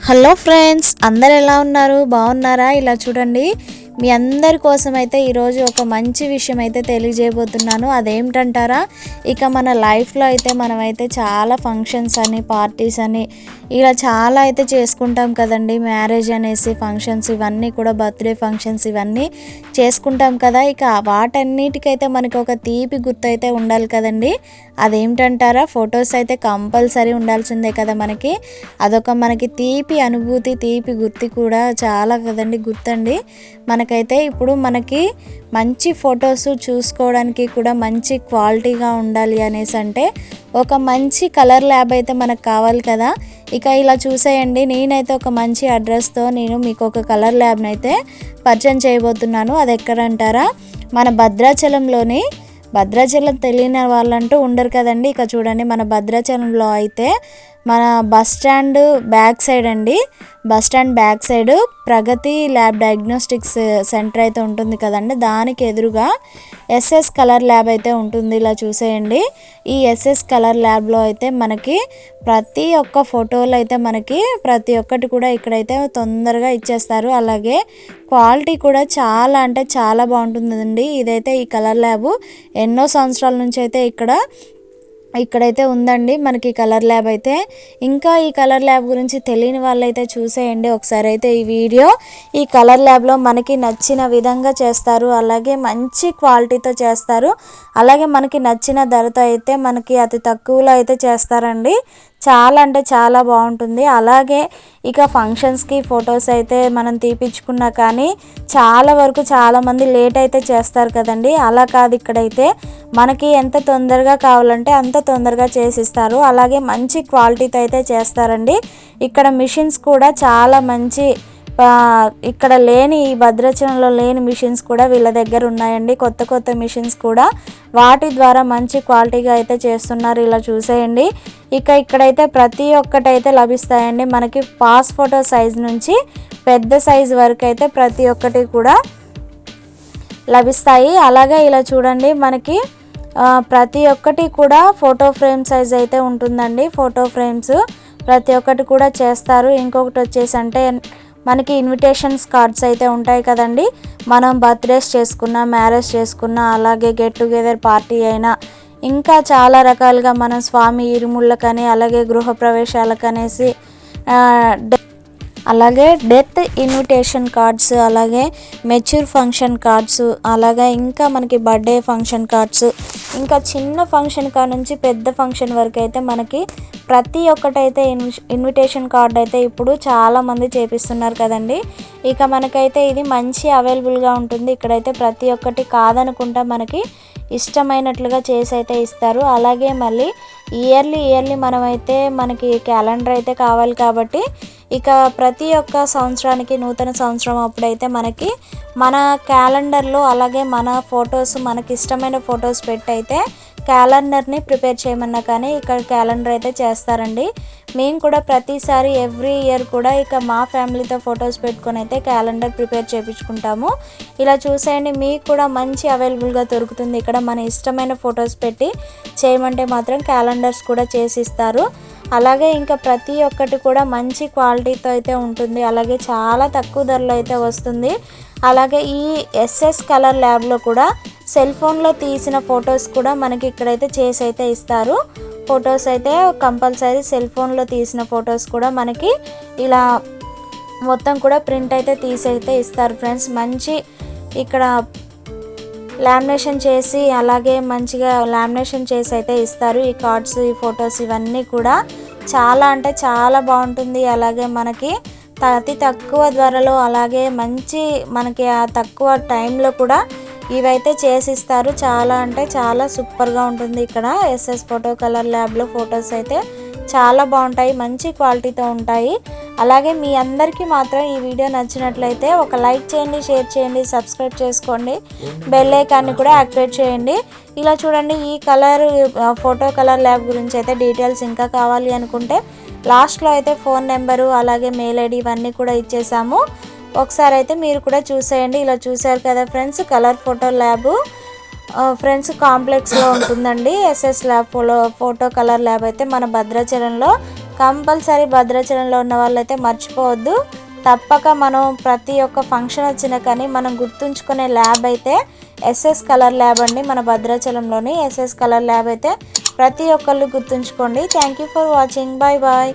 Hello friends, అందరు ఎలా ఉన్నారు? బాగున్నారా? ఇలా చూడండి, మీ అందరి కోసం అయితే ఈరోజు ఒక మంచి విషయం అయితే తెలియజేయబోతున్నాను. అదేమిటంటారా? ఇక మన లైఫ్లో అయితే మనమైతే చాలా ఫంక్షన్స్ అని, పార్టీస్ అని ఇలా చాలా అయితే చేసుకుంటాం కదండి. మ్యారేజ్ అనేసి ఫంక్షన్స్ ఇవన్నీ కూడా, బర్త్డే ఫంక్షన్స్ ఇవన్నీ చేసుకుంటాం కదా. ఇక వాటన్నిటికైతే మనకి ఒక తీపి గుర్తు అయితే ఉండాలి కదండి. అదేమిటంటారా? ఫొటోస్ అయితే కంపల్సరీ ఉండాల్సిందే కదా మనకి. అదొక మనకి తీపి అనుభూతి, తీపి గుర్తు కూడా చాలా కదండి, గుర్తండి. మనకైతే ఇప్పుడు మనకి మంచి ఫొటోస్ చూసుకోవడానికి కూడా మంచి క్వాలిటీగా ఉండాలి అనేసి అంటే ఒక మంచి కలర్ ల్యాబ్ అయితే మనకు కావాలి కదా. ఇక ఇలా చూసేయండి, నేనైతే ఒక మంచి అడ్రస్తో నేను మీకు ఒక కలర్ ల్యాబ్ని అయితే పరిచయం చేయబోతున్నాను. అది ఎక్కడంటారా? మన భద్రాచలం తెలియని వాళ్ళంటూ ఉండరు కదండి. ఇక చూడండి, మన భద్రాచలంలో అయితే మన బస్ స్టాండ్ బ్యాక్ సైడ్ అండి, బస్ స్టాండ్ బ్యాక్ సైడ్ ప్రగతి ల్యాబ్ డయాగ్నోస్టిక్స్ సెంటర్ అయితే ఉంటుంది కదండి. దానికి ఎదురుగా ఎస్ఎస్ కలర్ ల్యాబ్ అయితే ఉంటుంది. ఇలా చూసేయండి, ఈ ఎస్ఎస్ కలర్ ల్యాబ్లో అయితే మనకి ప్రతి ఒక్క ఫోటోలు అయితే మనకి ప్రతి ఒక్కటి కూడా ఇక్కడైతే తొందరగా ఇచ్చేస్తారు. అలాగే క్వాలిటీ కూడా చాలా అంటే చాలా బాగుంటుందండి. ఇదైతే ఈ కలర్ ల్యాబ్ ఎన్నో సంవత్సరాల నుంచి అయితే ఇక్కడైతే ఉందండి మనకి కలర్ ల్యాబ్ అయితే. ఇంకా ఈ కలర్ ల్యాబ్ గురించి తెలియని వాళ్ళైతే చూసేయండి ఒకసారి అయితే ఈ వీడియో. ఈ కలర్ ల్యాబ్లో మనకి నచ్చిన విధంగా చేస్తారు, అలాగే మంచి క్వాలిటీతో చేస్తారు, అలాగే మనకి నచ్చిన ధరతో అయితే మనకి అతి తక్కువలో అయితే చేస్తారండి. చాలా అంటే చాలా బాగుంటుంది. అలాగే ఇక ఫంక్షన్స్కి ఫొటోస్ అయితే మనం తీపించుకున్నా కానీ చాలా వరకు చాలామంది లేట్ అయితే చేస్తారు కదండి. అలా కాదు, ఇక్కడైతే మనకి ఎంత తొందరగా కావాలంటే అంత తొందరగా చేసిస్తారు. అలాగే మంచి క్వాలిటీతో అయితే చేస్తారండి. ఇక్కడ మిషన్స్ కూడా చాలా మంచి, ఇక్కడ లేని, ఈ భద్రాచలంలో లేని మిషన్స్ కూడా వీళ్ళ దగ్గర ఉన్నాయండి. కొత్త కొత్త మిషన్స్ కూడా, వాటి ద్వారా మంచి క్వాలిటీగా అయితే చేస్తున్నారు. ఇలా చూసేయండి, ఇక్కడైతే ప్రతి ఒక్కటైతే లభిస్తాయండి మనకి. పాస్ ఫోటో సైజ్ నుంచి పెద్ద సైజ్ వరకు అయితే ప్రతి ఒక్కటి కూడా లభిస్తాయి. అలాగే ఇలా చూడండి, మనకి ప్రతి ఒక్కటి కూడా ఫోటో ఫ్రేమ్ సైజ్ అయితే ఉంటుందండి. ఫోటో ఫ్రేమ్స్ ప్రతి ఒక్కటి కూడా చేస్తారు. ఇంకొకటి వచ్చేసి అంటే మనకి ఇన్విటేషన్స్ కార్డ్స్ అయితే ఉంటాయి కదండి. మనం బర్త్డేస్ చేసుకున్నా, మ్యారేజ్ చేసుకున్నా, అలాగే గెట్ టుగెదర్ పార్టీ అయినా, ఇంకా చాలా రకాలుగా మనం స్వామి ఇరుముళ్ళకని, అలాగే గృహప్రవేశాలకనేసి, అలాగే డెత్ ఇన్విటేషన్ కార్డ్స్, అలాగే మెచ్యూర్ ఫంక్షన్ కార్డ్స్, అలాగే ఇంకా మనకి బర్త్డే ఫంక్షన్ కార్డ్స్, ఇంకా చిన్న ఫంక్షన్ కాడ నుంచి పెద్ద ఫంక్షన్ వరకు అయితే మనకి ప్రతి ఒక్కటైతే ఇన్విటేషన్ కార్డ్ అయితే ఇప్పుడు చాలామంది చేపిస్తున్నారు కదండి. ఇక మనకైతే ఇది మంచి అవైలబుల్గా ఉంటుంది. ఇక్కడైతే ప్రతి ఒక్కటి కాదనుకుంటా మనకి ఇష్టమైనట్లుగా చేసి అయితే ఇస్తారు. అలాగే మళ్ళీ ఇయర్లీ మనమైతే మనకి క్యాలెండర్ అయితే కావాలి కాబట్టి ఇక ప్రతి ఒక్క సంవత్సరానికి, నూతన సంవత్సరం అప్పుడైతే మనకి మన క్యాలెండర్లో అలాగే మన ఫొటోస్, మనకి ఇష్టమైన ఫొటోస్ పెట్టి అయితే క్యాలెండర్ని ప్రిపేర్ చేయమన్నా కానీ ఇక్కడ క్యాలెండర్ అయితే చేస్తారండి. మేము కూడా ప్రతిసారి ఎవ్రీ ఇయర్ కూడా ఇక మా ఫ్యామిలీతో ఫొటోస్ పెట్టుకొని అయితే క్యాలెండర్ ప్రిపేర్ చేయించుకుంటాము. ఇలా చూసేయండి, మీకు కూడా మంచి అవైలబుల్గా దొరుకుతుంది. ఇక్కడ మన ఇష్టమైన ఫొటోస్ పెట్టి చేయమంటే మాత్రం క్యాలెండర్స్ కూడా చేసిస్తారు. అలాగే ఇంకా ప్రతి ఒక్కటి కూడా మంచి క్వాలిటీతో అయితే ఉంటుంది. అలాగే చాలా తక్కువ ధరలో అయితే వస్తుంది. అలాగే ఈ ఎస్ఎస్ కలర్ ల్యాబ్లో కూడా సెల్ ఫోన్లో తీసిన ఫొటోస్ కూడా మనకి ఇక్కడైతే చేసి అయితే ఇస్తారు. ఫొటోస్ అయితే కంపల్సరీ సెల్ ఫోన్లో తీసిన ఫొటోస్ కూడా మనకి ఇలా మొత్తం కూడా ప్రింట్ అయితే తీసి అయితే ఇస్తారు ఫ్రెండ్స్. మంచి ఇక్కడ లామినేషన్ చేసి, అలాగే మంచిగా లామినేషన్ చేసి అయితే ఇస్తారు. ఈ కార్డ్స్, ఈ ఫొటోస్ ఇవన్నీ కూడా చాలా అంటే చాలా బాగుంటుంది. అలాగే మనకి అతి తక్కువ ధరలో, అలాగే మంచి మనకి ఆ తక్కువ టైంలో కూడా ఇవైతే చేసిస్తారు. చాలా అంటే చాలా సూపర్గా ఉంటుంది. ఇక్కడ ఎస్ఎస్ ఫోటో కలర్ ల్యాబ్లో ఫొటోస్ అయితే చాలా బాగుంటాయి, మంచి క్వాలిటీతో ఉంటాయి. అలాగే మీ అందరికీ మాత్రం ఈ వీడియో నచ్చినట్లయితే ఒక లైక్ చేయండి, షేర్ చేయండి, సబ్స్క్రైబ్ చేసుకోండి, బెల్ ఐకాన్ని కూడా యాక్టివేట్ చేయండి. ఇలా చూడండి, ఈ ఫోటో కలర్ ల్యాబ్ గురించి అయితే డీటెయిల్స్ ఇంకా కావాలి అనుకుంటే లాస్ట్లో అయితే ఫోన్ నెంబరు, అలాగే మెయిల్ ఐడి ఇవన్నీ కూడా ఇచ్చేసాము. ఒకసారి అయితే మీరు కూడా చూసేయండి. ఇలా చూసారు కదా friends, colour photo lab friends కాంప్లెక్స్లో ఉంటుందండి. SS lab photo colour lab అయితే మన భద్రాచలంలో కంపల్సరీ భద్రాచలంలో ఉన్న వాళ్ళైతే మర్చిపోవద్దు. తప్పక మనం ప్రతి ఒక్క ఫంక్షన్ వచ్చినా కానీ మనం గుర్తుంచుకునే ల్యాబ్ అయితే ఎస్ఎస్ కలర్ ల్యాబ్ అండి. మన భద్రాచలంలోని ఎస్ఎస్ కలర్ ల్యాబ్ అయితే ప్రతి ఒక్కళ్ళు గుర్తుంచుకోండి. Thank you for watching. Bye bye.